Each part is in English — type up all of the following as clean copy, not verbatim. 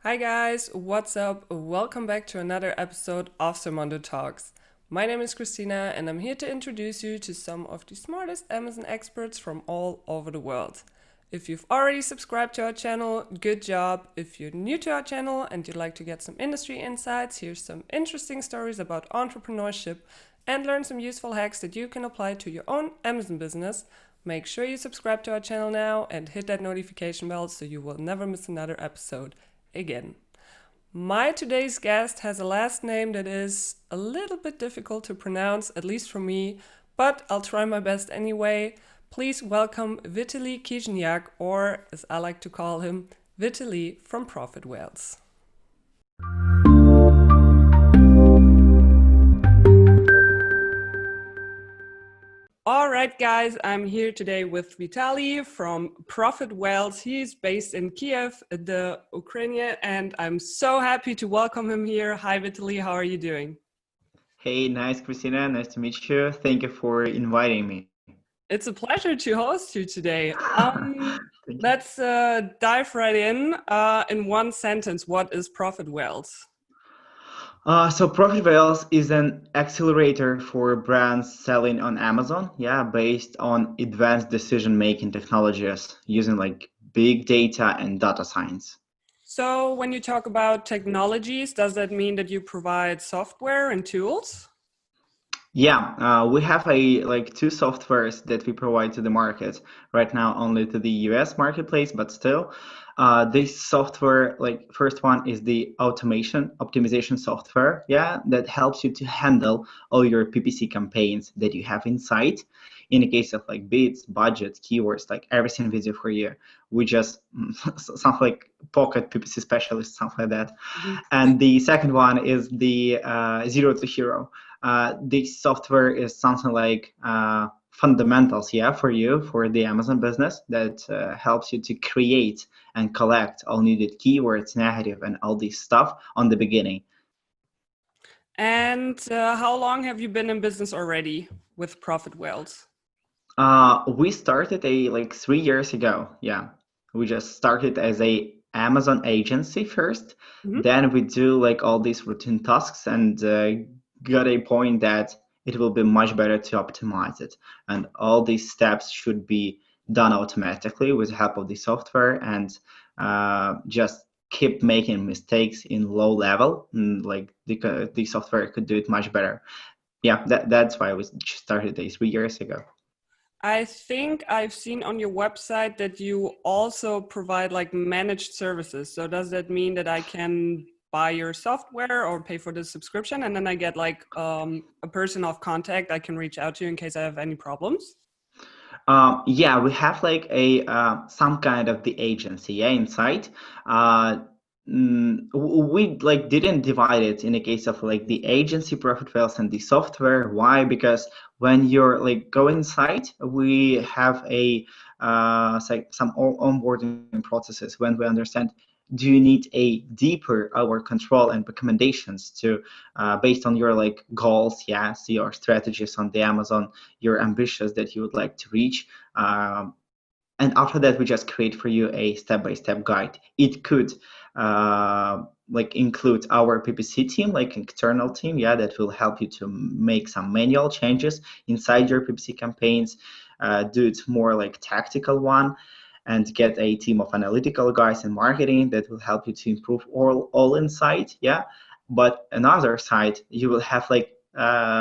Hi guys, what's up? Welcome back to another episode of Sermondo Talks. My name is Christina and I'm here to introduce you to some of the smartest Amazon experts from all over the world. If you've already subscribed to our channel, good job. If you're new to our channel and you'd like to get some industry insights, here's some interesting stories about entrepreneurship and learn some useful hacks that you can apply to your own Amazon business. Make sure you subscribe to our channel now and hit that notification bell so you will never miss another episode again. My today's guest has a last name that is a little bit difficult to pronounce, at least for me, but I'll try my best anyway. Please welcome Vitalii Khyzhniak, or as I like to call him, Vitalii from Profit Whales. All right, guys, I'm here today with Vitalii from Profit Whales. He's based in Kiev, the Ukraine, and I'm so happy to welcome him here. Hi, Vitalii, how are you doing? Hey, nice, Christina. Nice to meet you. Thank you for inviting me. It's a pleasure to host you today. Thank you. Let's dive right in. In one sentence, what is Profit Whales? So Profit Whales is an accelerator for brands selling on Amazon, yeah, based on advanced decision-making technologies using like big data and data science. So, when you talk about technologies, does that mean that you provide software and tools? Yeah, we have two softwares that we provide to the market right now, only to the US marketplace, but still, this software, like first one is the automation optimization software, yeah, that helps you to handle all your PPC campaigns that you have inside. In the case of like bids, budgets, keywords, like everything we do for you, we just something like pocket PPC specialist, something like that. Mhm. And the second one is the zero to hero. This software is something like fundamentals, yeah, for you, for the Amazon business that helps you to create and collect all needed keywords, narrative, and all this stuff on the beginning. And how long have you been in business already with Profit Whales? We started like 3 years ago. Yeah, we just started as a Amazon agency first. Mhm. Then we do like all these routine tasks and got a point that it will be much better to optimize it. And all these steps should be done automatically with the help of the software and just keep making mistakes in low level. Like the software could do it much better. Yeah, that's why we started 3 years ago. I think I've seen on your website that you also provide like managed services. So does that mean that I can buy your software or pay for the subscription and then I get like a person of contact I can reach out to in case I have any problems? Yeah, we have like a some kind of the agency, yeah, inside. Uh, we like didn't divide it in the case of like the agency profit wells and the software. Why? Because when you're like go inside, we have a some onboarding processes when we understand. Do you need a deeper our control and recommendations to based on your like goals, yes, your strategies on the Amazon, your ambitions that you would like to reach. Um, and after that, we just create for you a step-by-step guide. It could like include our PPC team, like internal team, yeah, that will help you to make some manual changes inside your PPC campaigns, do it more like tactical one, and get a team of analytical guys and marketing that will help you to improve all inside, yeah. But another side, you will have like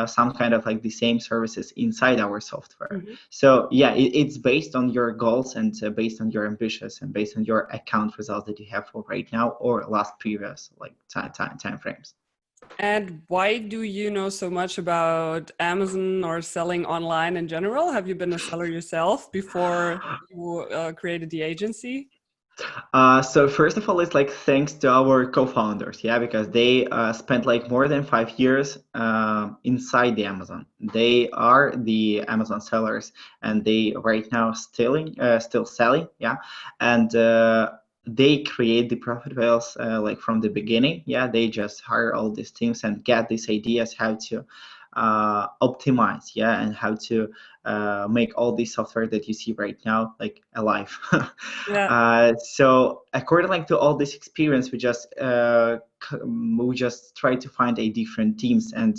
some kind of like the same services inside our software. Mhm. So yeah, it's based on your goals and based on your ambitions and based on your account results that you have for right now or last previous like time frames. And why do you know so much about Amazon or selling online in general? Have you been a seller yourself before you created the agency? So first of all, it's like thanks to our co-founders, yeah, because they spent like more than 5 years inside the Amazon. They are the Amazon sellers, and they right now still selling, yeah, and they create the profit whales like from the beginning, yeah. They just hire all these teams and get these ideas how to optimize, and how to make all this software that you see right now like alive. Yeah. So according like to all this experience, we just try to find a different teams and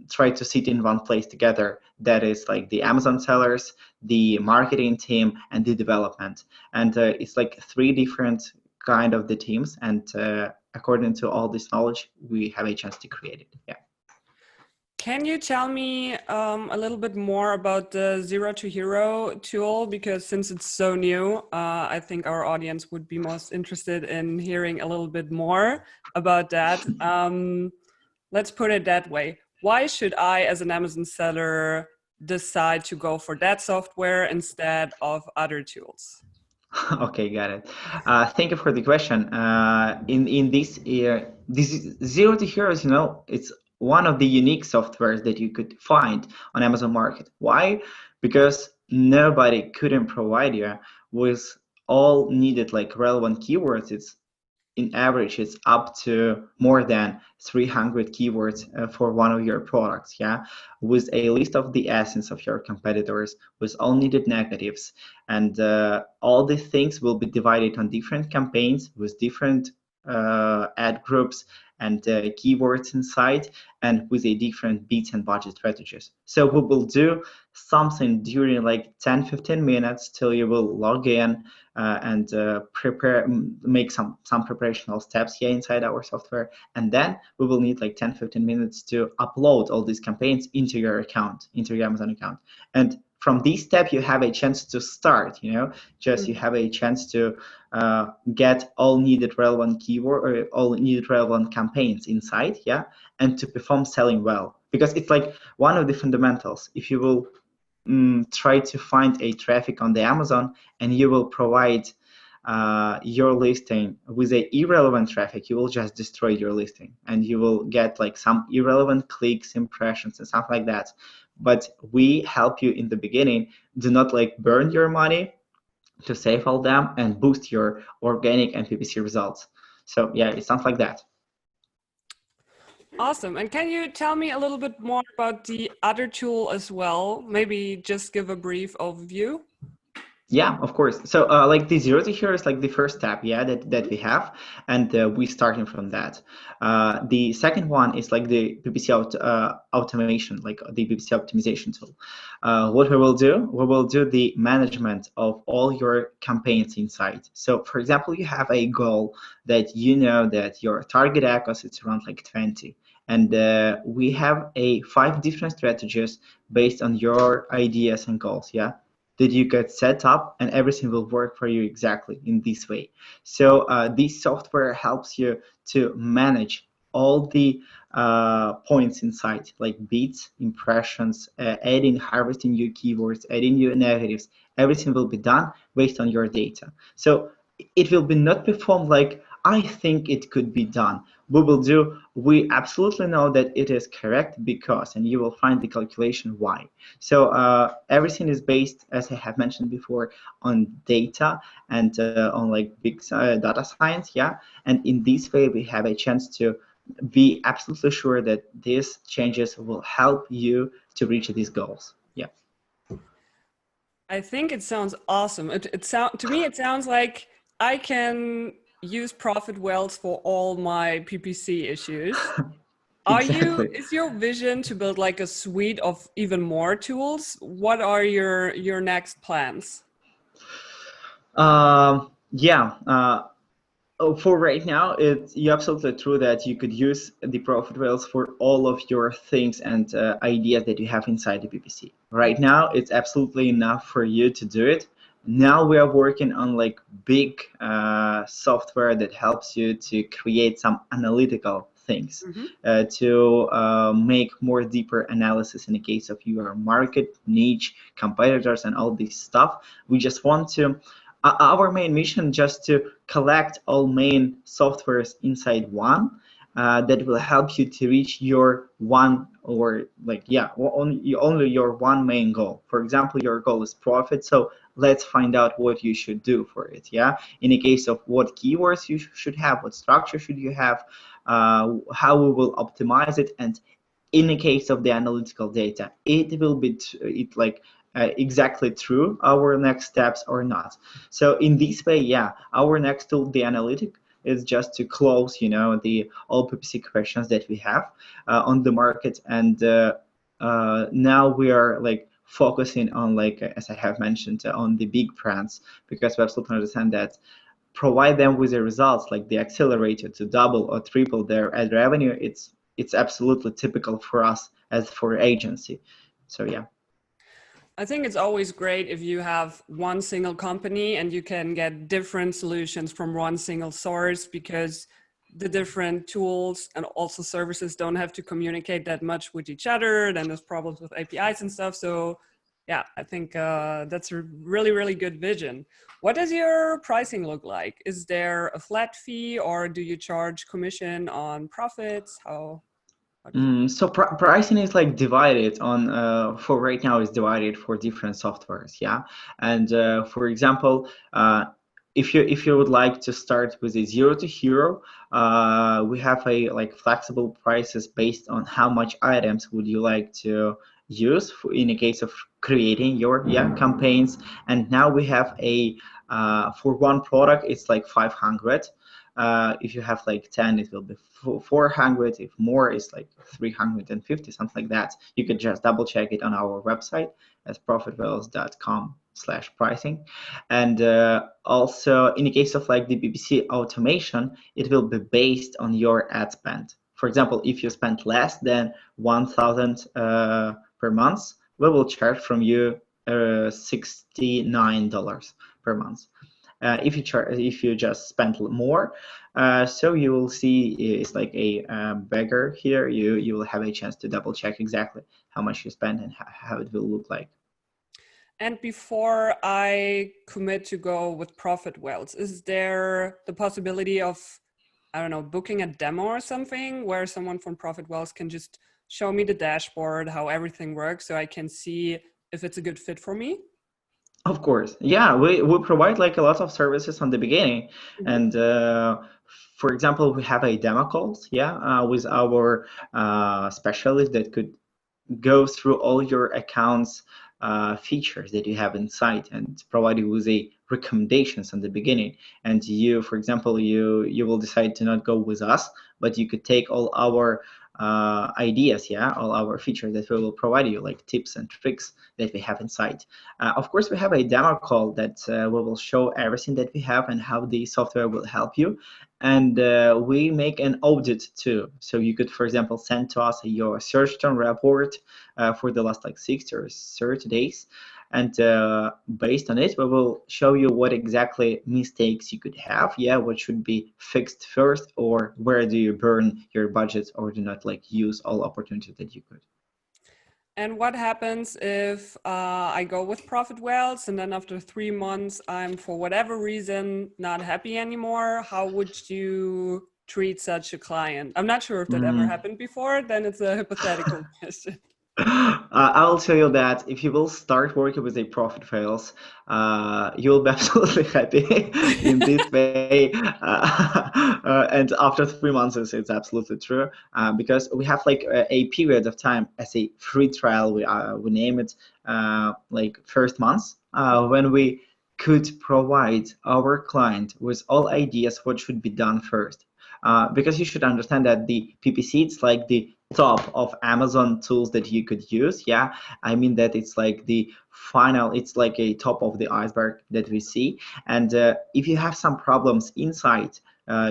try to sit in one place together. That is like the Amazon sellers, the marketing team, and the development. And it's like three different kind of the teams. And according to all this knowledge, we have a chance to create it. Yeah. Can you tell me a little bit more about the Zero to Hero tool? Because since it's so new, I think our audience would be most interested in hearing a little bit more about that. Let's put it that way. Why should I, as an Amazon seller, decide to go for that software instead of other tools? Okay, got it. Thank you for the question. In this Zero to Heroes, it's one of the unique softwares that you could find on Amazon Market. Why? Because nobody couldn't provide you with all needed like relevant keywords. It's in average, it's up to more than 300 keywords for one of your products, with a list of the essence of your competitors, with all needed negatives. And all these things will be divided on different campaigns with different ad groups and keywords inside, and with a different beats and budget strategies. So we will do something during like 10-15 minutes till you will log in and make some preparational steps here inside our software, and then we will need like 10-15 minutes to upload all these campaigns into your account, into your Amazon account. And from this step you have a chance to start, you have a chance to get all needed relevant keyword or all needed relevant campaigns inside, and to perform selling well, because it's like one of the fundamentals. If you will try to find a traffic on the Amazon and you will provide your listing with a irrelevant traffic, you will just destroy your listing and you will get like some irrelevant clicks, impressions, and stuff like that. But we help you in the beginning. Do not like burn your money, to save all them and boost your organic and PPC results. So yeah, it sounds like that. Awesome. And can you tell me a little bit more about the other tool as well? Maybe just give a brief overview. Yeah, of course. So like the Zero to Hero is like the first step, that we have, and we starting from that. The second one is like the PPC automation, like the PPC optimization tool. What we will do the management of all your campaigns inside. So for example, you have a goal that you know that your target ACOS is around like 20. And we have 5 different strategies based on your ideas and goals, that you get set up, and everything will work for you exactly in this way. So this software helps you to manage all the points inside, like beats, impressions, adding, harvesting new keywords, adding new negatives. Everything will be done based on your data. So it will be not performed like I think it could be done. We absolutely know that it is correct because, and you will find the calculation why. So everything is based, as I have mentioned before, on data and on like big data science, And in this way, we have a chance to be absolutely sure that these changes will help you to reach these goals. Yeah. I think it sounds awesome. To me, it sounds like I can use Profit Wells for all my PPC issues. Exactly. Is your vision to build like a suite of even more tools? What are your next plans? Yeah. For right now, you're absolutely true that you could use the profit rails for all of your things and ideas that you have inside the PPC. Right now, it's absolutely enough for you to do it. Now we are working on like big software that helps you to create some analytical things, to make more deeper analysis in the case of your market, niche, competitors, and all this stuff. We just want to our main mission just to collect all main softwares inside one that will help you to reach your one, or like only your one main goal. For example, your goal is profit, so let's find out what you should do for it. In the case of what keywords you should have, what structure should you have, how we will optimize it, and in the case of the analytical data, it will be exactly true our next steps or not. So in this way, yeah, our next tool, the analytic, is just to close, the all PPC questions that we have on the market. And now we are like focusing on, like, as I have mentioned, on the big brands, because we absolutely understand that provide them with the results like the accelerator to double or triple their ad revenue, it's absolutely typical for us as for agency. So yeah. I think it's always great if you have one single company and you can get different solutions from one single source, because the different tools and also services don't have to communicate that much with each other. Then there's problems with APIs and stuff. So yeah, I think that's a really, really good vision. What does your pricing look like? Is there a flat fee, or do you charge commission on profits? How does it? So pricing is like divided on for right now is divided for different softwares, yeah. And for example, if you would like to start with a zero to hero, we have a like flexible prices based on how much items would you like to use in the case of creating your campaigns. And now we have a for one product it's like 500. If you have like 10, it will be 400. If more, it's like 350, something like that. You can just double check it on our website at profitwells.com/pricing. And also, in the case of like the PPC automation, it will be based on your ad spend. For example, if you spend less than 1,000 per month, we will charge from you $69 per month. If you just spend more, so you will see it's like a beggar here. You will have a chance to double check exactly how much you spend and how it will look like. And before I commit to go with Profit Wells, is there the possibility of, I don't know, booking a demo or something where someone from Profit Wells can just show me the dashboard, how everything works, so I can see if it's a good fit for me? Of course, yeah, we provide like a lot of services on the beginning. Mhm. And for example, we have a demo calls, with our specialist that could go through all your accounts features that you have inside and provide you with a recommendations in the beginning. And you, for example, you will decide to not go with us, but you could take all our ideas, all our features that we will provide you, like tips and tricks that we have inside. Of course, we have a demo call that we will show everything that we have and how the software will help you. And we make an audit too. So you could, for example, send to us your search term report for the last like 60 or 30 days. And based on it, we will show you what exactly mistakes you could have, what should be fixed first, or where do you burn your budgets or do not like use all opportunities that you could. And what happens if I go with Profit Wells and then after 3 months, I'm for whatever reason not happy anymore? How would you treat such a client? I'm not sure if that ever happened before, then it's a hypothetical question. I'll tell you that if you will start working with a profit fails, you'll be absolutely happy in this way. And after 3 months, it's absolutely true, because we have like a period of time as a free trial. We name it like first months when we could provide our client with all ideas what should be done first. Because you should understand that the PPC, it's like the top of Amazon tools that you could use. I mean that it's like the final, it's like a top of the iceberg that we see. And if you have some problems inside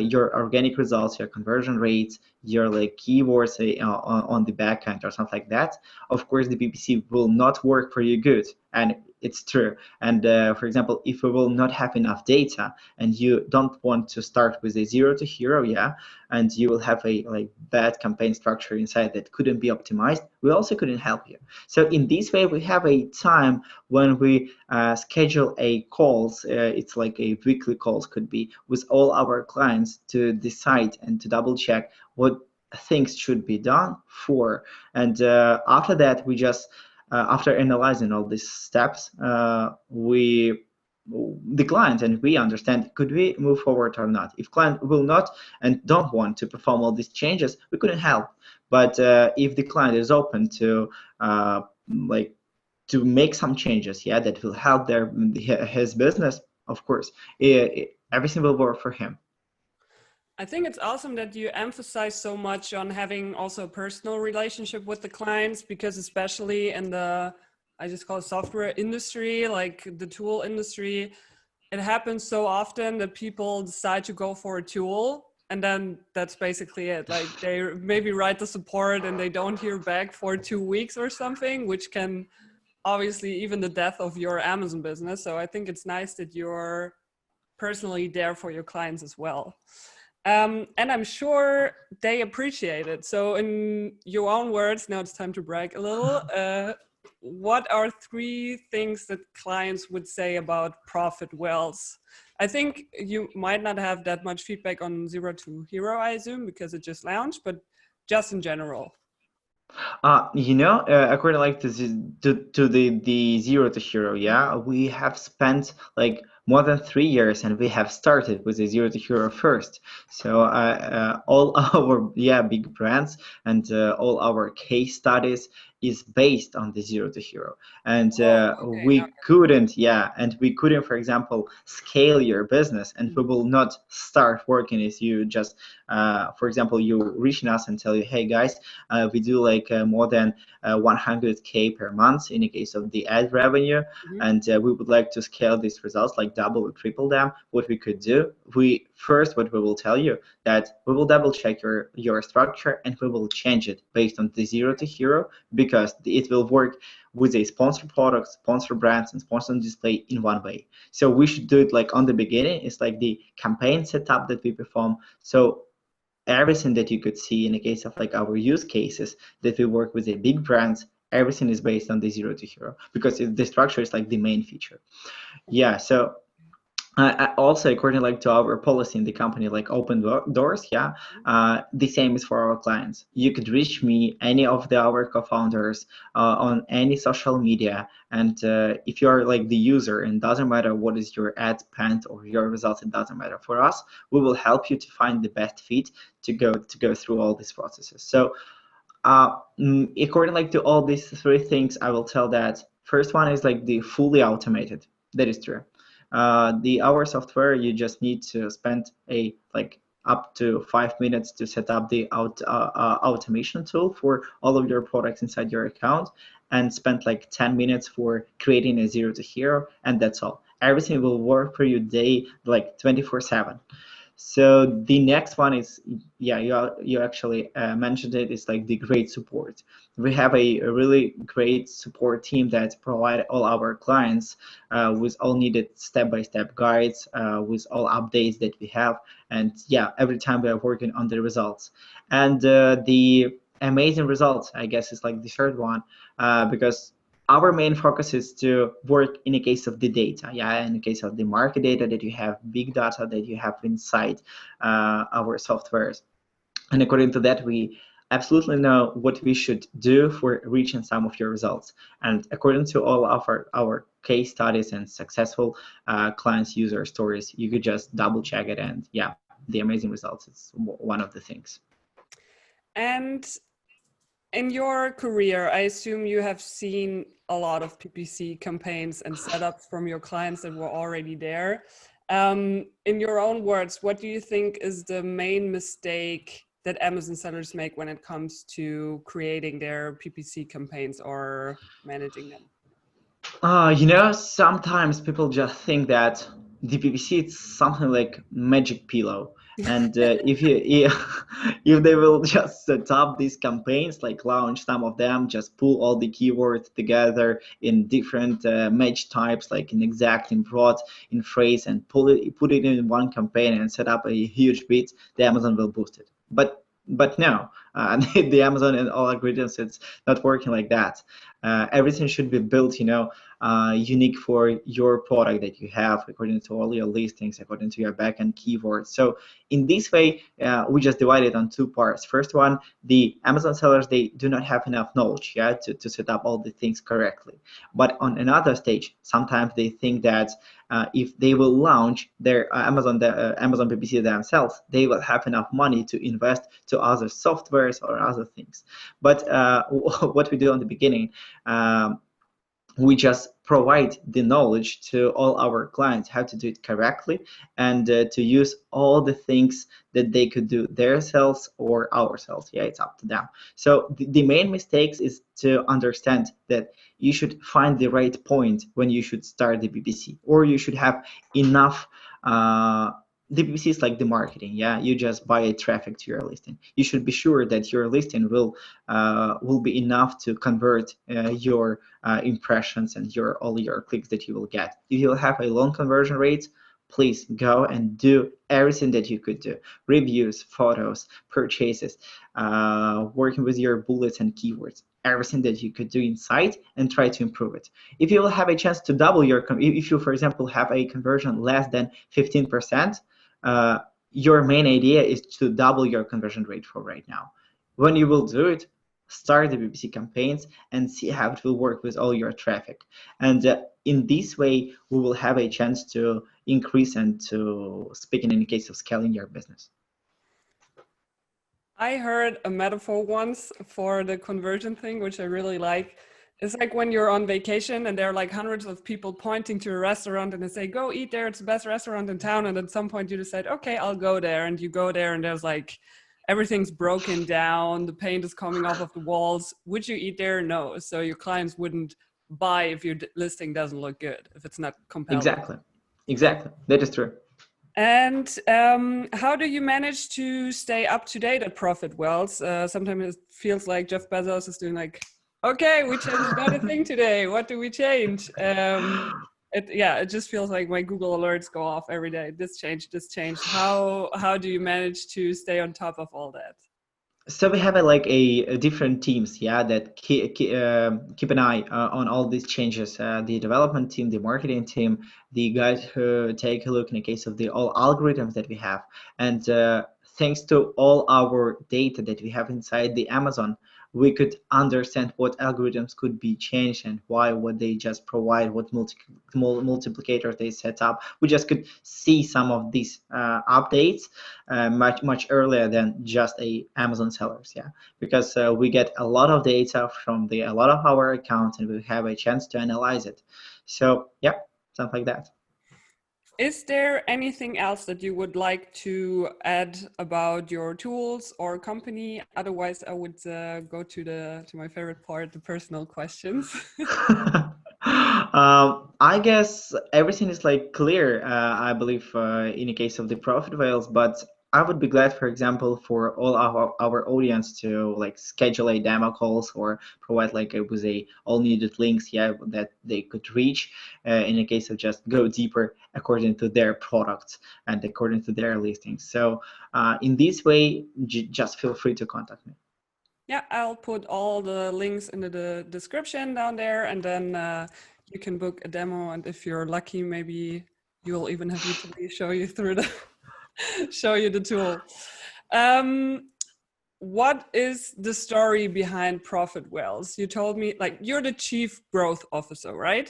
your organic results, your conversion rates, your like keywords on the back end or something like that, of course the PPC will not work for you good. And it's true. And for example, if we will not have enough data and you don't want to start with a zero to hero, and you will have a like bad campaign structure inside that couldn't be optimized, we also couldn't help you. So in this way, we have a time when we schedule a calls. It's like a weekly calls could be with all our clients to decide and to double check what things should be done for. And after that, we just after analyzing all these steps, we the client, and we understand could we move forward or not. If client will not and don't want to perform all these changes, we couldn't help. But if the client is open to like to make some changes, yeah, that will help his business, of course, everything will work for him. I think it's awesome that you emphasize so much on having also a personal relationship with the clients, because especially in the, I just call it software industry, like the tool industry, it happens so often that people decide to go for a tool and then that's basically it. Like they maybe write the support and they don't hear back for 2 weeks or something, which can obviously even the death of your Amazon business. So I think it's nice that you're personally there for your clients as well. And I'm sure they appreciate it. So in your own words, now it's time to brag a little. What are 3 things that clients would say about Profit Wells? I think you might not have that much feedback on Zero to Hero, I assume, because it just launched, but just in general. According like to the Zero to Hero, yeah, we have spent like more than 3 years, and we have started with the Zero to Hero first. So all our big brands and all our case studies is based on the Zero to Hero, and Oh, okay. Now, we couldn't, for example, scale your business, and we will not start working if you just, for example, you reaching us and tell you, hey guys, we do like more than 100K per month in the case of the ad revenue, and we would like to scale these results, like double or triple them. What we could do, what we will tell you, that we will double check your structure and we will change it based on the Zero to Hero, because it will work with a sponsored products, sponsored brands, and sponsored display in one way. So we should do it like on the beginning. It's like the campaign setup that we perform. So everything that you could see in the case of like our use cases that we work with the big brands, everything is based on the Zero to Hero, because the structure is like the main feature. Yeah, so also according like to our policy in the company, like open doors, yeah, the same is for our clients. You could reach me, any of our co-founders, on any social media, and if you're like the user, and doesn't matter what is your ad spend or your results, it doesn't matter for us, we will help you to find the best fit to go through all these processes. So according like to all these 3 things, I will tell that first one is like the fully automated. That is true. Our software, you just need to spend up to 5 minutes to set up the automation tool for all of your products inside your account, and spend like 10 minutes for creating a Zero to Hero, and that's all. Everything will work for you day, like 24/7. So the next one is, yeah, you actually mentioned it. It's like the great support. We have a really great support team that provide all our clients with all needed step-by-step guides, with all updates that we have, and yeah, every time we are working on the results. And the amazing results, I guess, is like the third one, because our main focus is to work in the case of the data, yeah, in the case of the market data that you have, big data that you have inside our softwares. And according to that, we absolutely know what we should do for reaching some of your results. And according to all of our case studies and successful clients user stories, you could just double check it, and yeah, the amazing results is one of the things. and in your career, I assume you have seen a lot of PPC campaigns and setups from your clients that were already there. In your own words, what do you think is the main mistake that Amazon sellers make when it comes to creating their PPC campaigns or managing them? Sometimes people just think that the PPC is something like magic pillow, and if they will just set up these campaigns, like launch some of them, just pull all the keywords together in different match types, like in exact, in broad, in phrase, and put it in one campaign and set up a huge bid, the Amazon will boost it. But no, the Amazon and all algorithms, it's not working like that. Everything should be built, unique for your product that you have, according to all your listings, according to your backend keywords. So in this way, we just divide it on two parts. First one, the Amazon sellers, they do not have enough knowledge, to set up all the things correctly. But on another stage, sometimes they think that if they will launch their Amazon PPC themselves, they will have enough money to invest to other softwares or other things. But what we do on the beginning, we just provide the knowledge to all our clients how to do it correctly, and to use all the things that they could do themselves or ourselves. It's up to them. So the main mistakes is to understand that you should find the right point when you should start the PPC, or you should have enough. The PPC is like the marketing. You just buy a traffic to your listing. You should be sure that your listing will be enough to convert your impressions and all your clicks that you will get. If you have a long conversion rate, please go and do everything that you could do: reviews, photos, purchases, working with your bullets and keywords, everything that you could do inside, and try to improve it. If you will have a chance to double if you, for example, have a conversion less than 15%, your main idea is to double your conversion rate for right now. When you will do it, start the PPC campaigns and see how it will work with all your traffic. And in this way, we will have a chance to increase and to speak in any case of scaling your business. I heard a metaphor once for the conversion thing, which I really like. It's like when you're on vacation and there are like hundreds of people pointing to a restaurant and they say, go eat there, it's the best restaurant in town. And at some point you decide, okay, I'll go there. And you go there and there's like, everything's broken down, the paint is coming off of the walls. Would you eat there? No. So your clients wouldn't buy if your listing doesn't look good, if it's not compelling. Exactly. That is true. And how do you manage to stay up to date at Profit Wells? Sometimes it feels like Jeff Bezos is doing like, okay, we changed another thing today. What do we change? It just feels like my Google alerts go off every day. This changed, this changed. How do you manage to stay on top of all that? So we have a different teams, that keep an eye on all these changes. The development team, the marketing team, the guys who take a look in the case of the all algorithms that we have, and thanks to all our data that we have inside the Amazon, we could understand what algorithms could be changed and why, what they just provide, what multiplicators they set up. We just could see some of these updates much earlier than just Amazon sellers, because we get a lot of data from a lot of our accounts, and we have a chance to analyze it. So something like that. Is there anything else that you would like to add about your tools or company? Otherwise, I would go to my favorite part, the personal questions. I guess everything is clear, I believe, in the case of the profit whales, but I would be glad, for example, for all our audience to schedule a demo calls or provide with all needed links, that they could reach in the case of just go deeper according to their products and according to their listings. So in this way, just feel free to contact me. Yeah, I'll put all the links in the description down there, and then you can book a demo. And if you're lucky, maybe you'll even have Vitalii show you through show you the tool. What is the story behind Profit Wells? You told me you're the chief growth officer, right?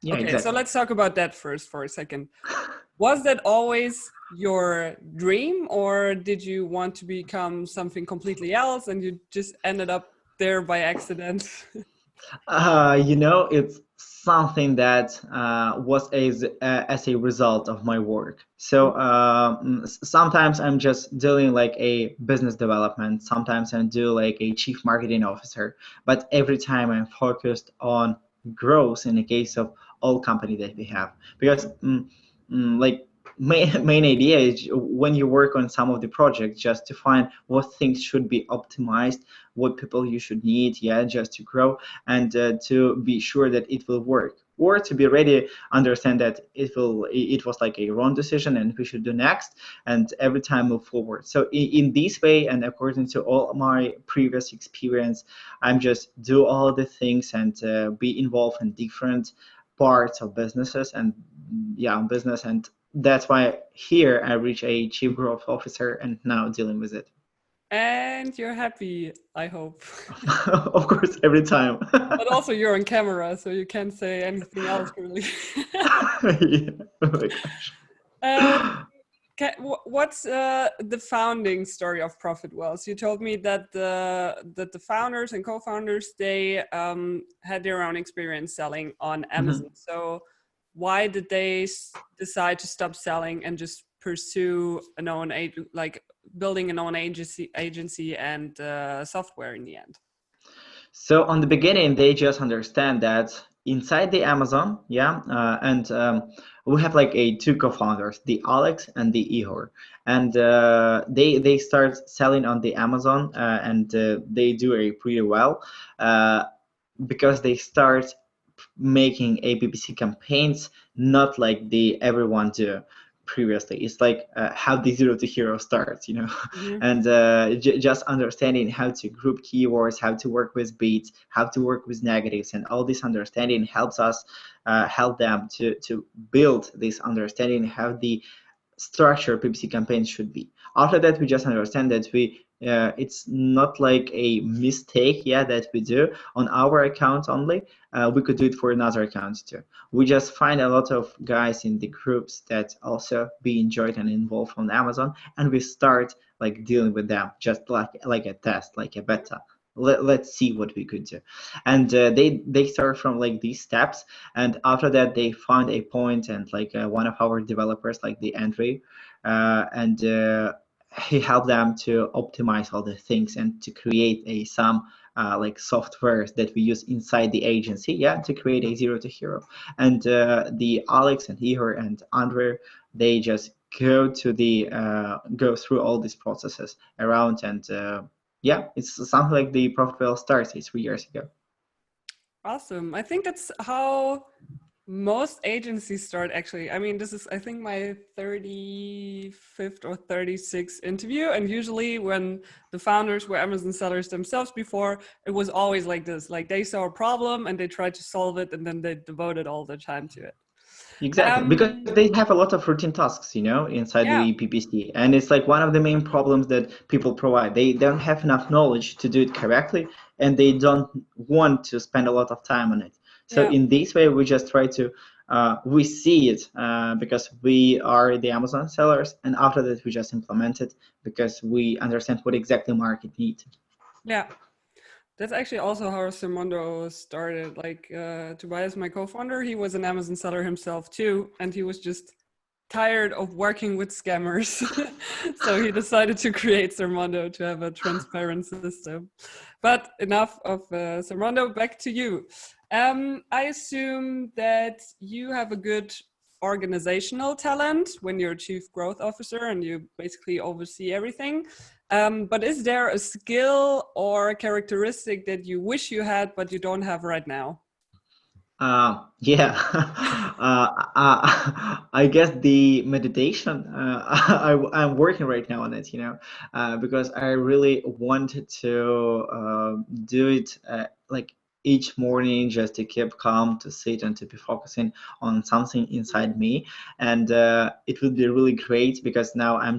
Yeah, okay, exactly. So let's talk about that first for a second. Was that always your dream, or did you want to become something completely else and you just ended up there by accident? It's something that was as a result of my work. So sometimes I'm just doing a business development. Sometimes I'm doing a chief marketing officer. But every time I'm focused on growth in the case of all company that we have, because main idea is when you work on some of the projects, just to find what things should be optimized, what people you should need, just to grow, and to be sure that it will work. or to be ready, understand that it was like a wrong decision and we should do next, and every time move forward. So in this way, and according to all my previous experience, I'm just do all the things and be involved in different parts of businesses and business, and that's why here I reach a chief growth officer and now dealing with it. And you're happy, I hope. Of course, every time. But also you're on camera, so you can't say anything else really. Yeah. Oh my gosh. What's the founding story of Profit Wells? You told me that the founders and co-founders, they had their own experience selling on Amazon. Mhm. So why did they decide to stop selling and just pursue an own like building an own agency and software in the end? So on the beginning, they just understand that inside the Amazon, and we have like a two co-founders, the Alex and the Ihor, and they start selling on the Amazon, and they do it pretty well, uh, because they start making a PPC campaigns, not like the everyone do previously. It's like how the zero to hero starts, Mm-hmm. and just understanding how to group keywords, how to work with beats, how to work with negatives, and all this understanding helps us help them to build this understanding how the structure PPC campaigns should be. After that, we just understand that it's not like a mistake, that we do on our account only. We could do it for another account too. We just find a lot of guys in the groups that also be enjoyed and involved on Amazon, and we start like dealing with them just like a test, like a beta. Let's see what we could do, and they start from like these steps, and after that they find a point, and like one of our developers, like the Andrew, and he helped them to optimize all the things and to create some like softwares that we use inside the agency, to create a zero to hero. And the Alex and Ihor and Andre, they just go through all these processes around, and it's something like the Profit Well started 3 years ago. Awesome. I think that's how most agencies start, actually. I mean, this is, I think, my 35th or 36th interview. And usually when the founders were Amazon sellers themselves before, it was always like this. Like they saw a problem and they tried to solve it, and then they devoted all their time to it. Exactly, because they have a lot of routine tasks, inside Yeah. the PPC, and it's like one of the main problems that people provide. They don't have enough knowledge to do it correctly, and they don't want to spend a lot of time on it. So Yeah. in this way, we just try to we see it because we are the Amazon sellers, and after that, we just implement it because we understand what exactly market needs. Yeah. That's actually also how Sermondo started. Like Tobias, my co-founder, he was an Amazon seller himself too, and he was just tired of working with scammers. So he decided to create Sermondo to have a transparent system. But enough of Sermondo, back to you. I assume that you have a good organizational talent when you're a chief growth officer and you basically oversee everything. But is there a skill or a characteristic that you wish you had but you don't have right now? Yeah, I guess the meditation. I'm working right now on it, because I really wanted to do it like each morning, just to keep calm, to sit and to be focusing on something inside me, and it would be really great because now I'm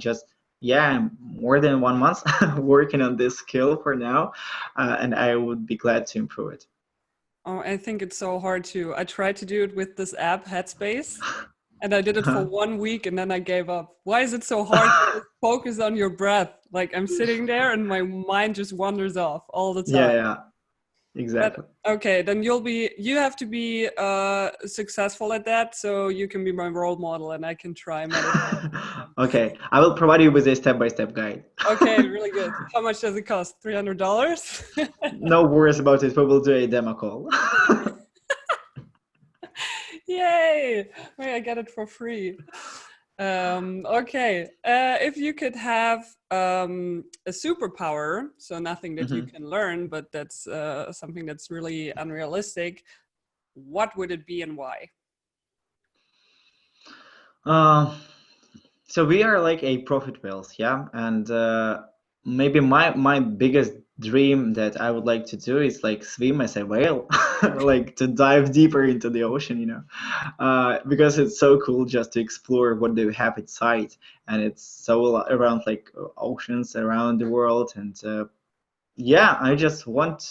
more than 1 month working on this skill for now, and I would be glad to improve it. Oh, I think it's so hard too. I tried to do it with this app, Headspace, and I did it for 1 week and then I gave up. Why is it so hard to just focus on your breath? Like I'm sitting there and my mind just wanders off all the Yeah, time. yeah, But exactly. okay, then you have to be successful at that so you can be my role model and I can try meditation. Okay, I will provide you with a step-by-step guide. Okay, really good. How much does it cost? $300? No worries about it. We will do a demo call. Yay! Wait, I get it for free. Okay, if you could have a superpower, so nothing that you Mhm. can learn, but that's something that's really unrealistic, what would it be and why? So we are like a profit whales, yeah, and maybe my biggest dream that I would like to do is like swim as a whale, like to dive deeper into the ocean, because it's so cool just to explore what they have inside, and it's so around like oceans around the world, and yeah, I just want,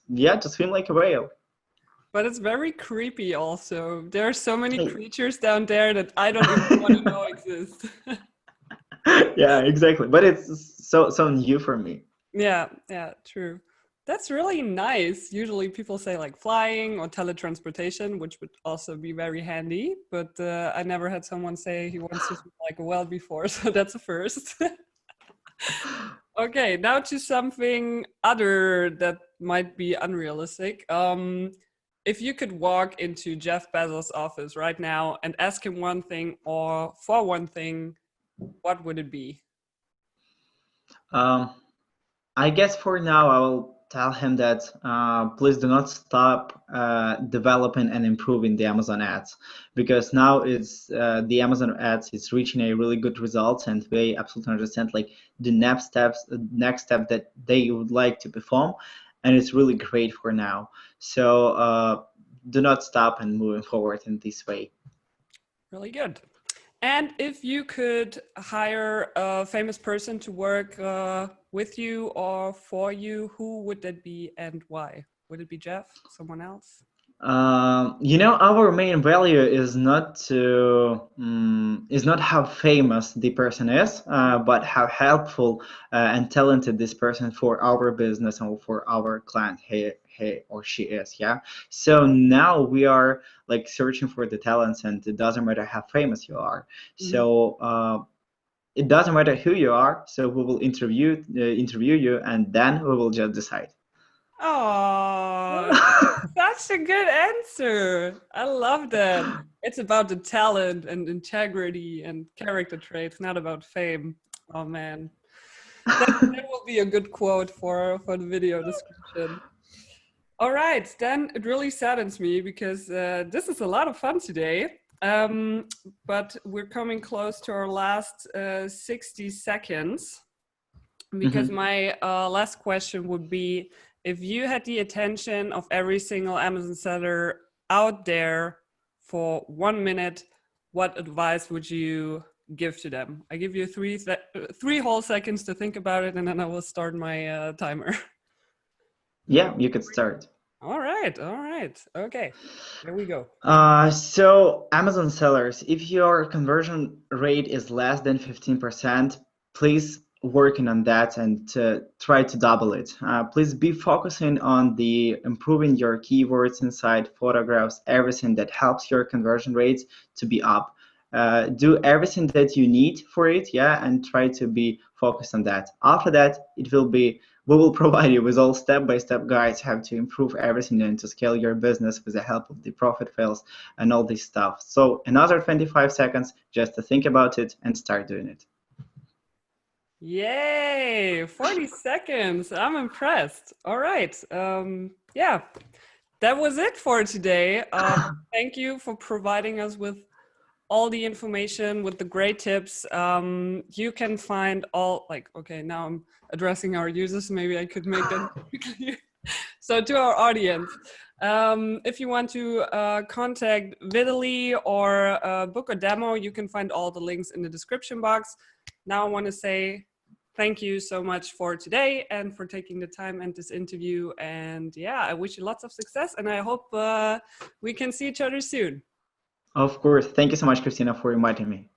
yeah, to swim like a whale. But it's very creepy also. There are so many creatures down there that I don't even want to know exist. Yeah, exactly. But it's so new for me. Yeah, yeah, true. That's really nice. Usually people say like flying or teletransportation, which would also be very handy, but I never had someone say he wants to swim like a whale before, so that's a first. Okay, now to something other that might be unrealistic. If you could walk into Jeff Bezos' office right now and ask him one thing or for one thing, what would it be? Um, I guess for now, I will tell him that please do not stop developing and improving the Amazon ads, because now it's the Amazon ads is reaching a really good results, and they absolutely understand like next step that they would like to perform, and it's really great for now. So do not stop and moving forward in this way. Really good. And if you could hire a famous person to work with you or for you, who would that be and why? Would it be Jeff? Someone else? Our main value is not how famous the person is, but how helpful and talented this person for our business or for our client he or she is. Yeah. So now we are like searching for the talents, and it doesn't matter how famous you are. Mhm. So it doesn't matter who you are. So we will interview you, and then we will just decide. Oh, such a good answer. I love that. It's about the talent and integrity and character traits, not about fame. Oh man. That will be a good quote for the video description. All right, then it really saddens me because this is a lot of fun today. But we're coming close to our last 60 seconds because Mhm. my last question would be if you had the attention of every single Amazon seller out there for 1 minute, what advice would you give to them? I give you three whole seconds to think about it, and then I will start my timer. Yeah, you could start. All right, all right. Okay, here we go. So Amazon sellers, if your conversion rate is less than 15%, please working on that and try to double it. Please be focusing on the improving your keywords inside photographs, everything that helps your conversion rates to be up. Do everything that you need for it, yeah, and try to be focused on that. After that, we will provide you with all step-by-step guides how to improve everything and to scale your business with the help of the profit fails and all this stuff. So another 25 seconds just to think about it and start doing it. Yay, 40 seconds. I'm impressed. All right. Yeah, that was it for today. Thank you for providing us with all the information, with the great tips. You can find all, like, okay, now I'm addressing our users. Maybe I could make that clear. So to our audience, if you want to contact Vitalii or book a demo, you can find all the links in the description box. Now I want to say thank you so much for today and for taking the time and this interview. And yeah, I wish you lots of success, and I hope we can see each other soon. Of course. Thank you so much, Christina, for inviting me.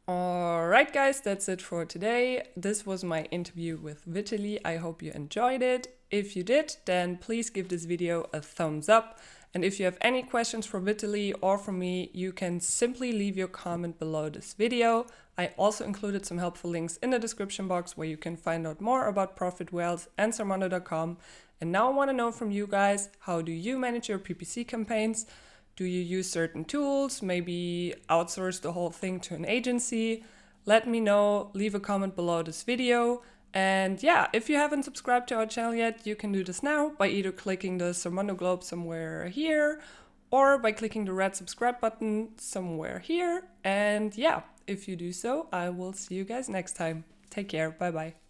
All right, guys, that's it for today. This was my interview with Vitalii. I hope you enjoyed it. If you did, then please give this video a thumbs up. And if you have any questions for Vitalii or for me, you can simply leave your comment below this video. I also included some helpful links in the description box where you can find out more about Profit Wealth and Zermondo.com. And now I want to know from you guys, how do you manage your PPC campaigns? Do you use certain tools? Maybe outsource the whole thing to an agency? Let me know, leave a comment below this video. And yeah, if you haven't subscribed to our channel yet, you can do this now by either clicking the Sermondo globe somewhere here or by clicking the red subscribe button somewhere here. And yeah, if you do so, I will see you guys next time. Take care. Bye bye.